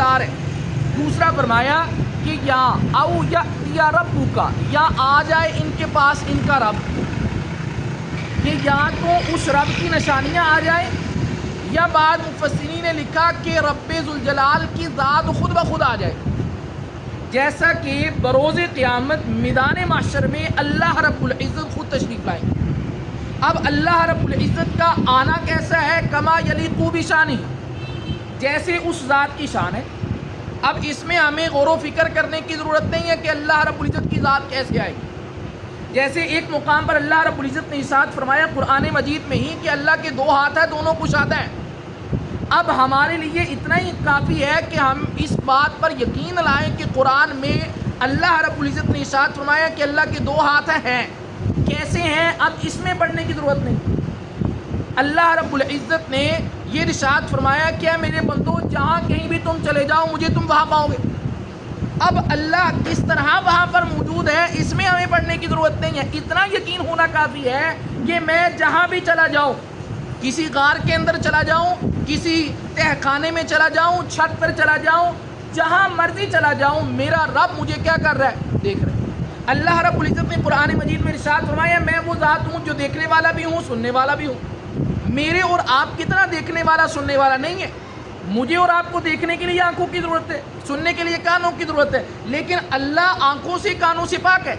ہے۔ دوسرا فرمایا کہ یا ربو کا، یا آ جائے ان کے پاس ان کا رب، کہ یا تو اس رب کی نشانیاں آ جائیں، یا بعض مفسرین نے لکھا کہ رب ذوالجلال کی ذات خود بخود آ جائے، جیسا کہ بروز قیامت میدان محشر میں اللہ رب العزت خود تشریف لائیں گے۔ اب اللہ رب العزت کا آنا کیسا ہے؟ کما یلیق بشانہ، جیسے اس ذات کی شان ہے۔ اب اس میں ہمیں غور و فکر کرنے کی ضرورت نہیں ہے کہ اللہ رب العزت کی ذات کیسے آئے گی۔ جیسے ایک مقام پر اللہ رب العزت نے ارشاد فرمایا قرآن مجید میں ہی کہ اللہ کے 2 ہاتھ ہیں، دونوں کشادہ ہیں۔ اب ہمارے لیے اتنا ہی کافی ہے کہ ہم اس بات پر یقین لائیں کہ قرآن میں اللہ رب العزت نے ارشاد فرمایا کہ اللہ کے 2 ہاتھ ہیں، کیسے ہیں؟ اب اس میں پڑھنے کی ضرورت نہیں۔ اللہ رب العزت نے یہ ارشاد فرمایا کہ اے میرے بندو، جہاں کہیں بھی تم چلے جاؤ مجھے تم وہاں پاؤ گے۔ اب اللہ کس طرح وہاں پر موجود ہے اس میں ہمیں پڑھنے کی ضرورت نہیں ہے، اتنا یقین ہونا کافی ہے کہ میں جہاں بھی چلا جاؤں، کسی غار کے اندر چلا جاؤں، کسی تہ خانے میں چلا جاؤں، چھت پر چلا جاؤں، جہاں مرضی چلا جاؤں، میرا رب مجھے کیا کر رہا ہے؟ دیکھ رہا ہے۔ اللہ رب العزت نے قرآن مجید میں ارشاد فرمایا میں وہ ذات ہوں جو دیکھنے والا بھی ہوں، سننے والا بھی ہوں۔ میرے اور آپ کی طرح دیکھنے والا سننے والا نہیں ہے۔ مجھے اور آپ کو دیکھنے کے لیے آنکھوں کی ضرورت ہے، سننے کے لیے کانوں کی ضرورت ہے، لیکن اللہ آنکھوں سے کانوں سے پاک ہے۔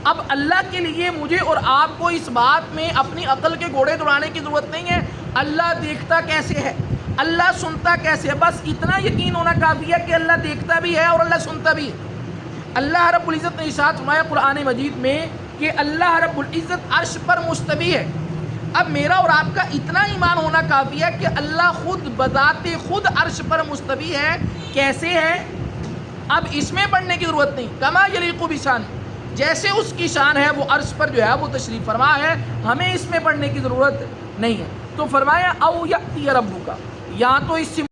اب اللہ کے لیے مجھے اور آپ کو اس بات میں اپنی عقل کے گھوڑے دوڑانے کی ضرورت نہیں ہے اللہ دیکھتا کیسے ہے، اللہ سنتا کیسے ہے۔ بس اتنا یقین ہونا کافی ہے کہ اللہ دیکھتا بھی ہے اور اللہ سنتا بھی ہے۔ اللہ رب العزت نے ارشاد فرمایا قرآن مجید میں کہ اللہ رب العزت عرش پر مستوی ہے۔ اب میرا اور آپ کا اتنا ایمان ہونا کافی ہے کہ اللہ خود بذات خود عرش پر مستوی ہے، کیسے ہے؟ اب اس میں پڑھنے کی ضرورت نہیں۔ کما یلیق بشانہ، جیسے اس کی شان ہے وہ عرش پر جو ہے وہ تشریف فرما ہے، ہمیں اس میں پڑھنے کی ضرورت نہیں ہے۔ تو فرمایا او یأتی ربک، یا تو اس سے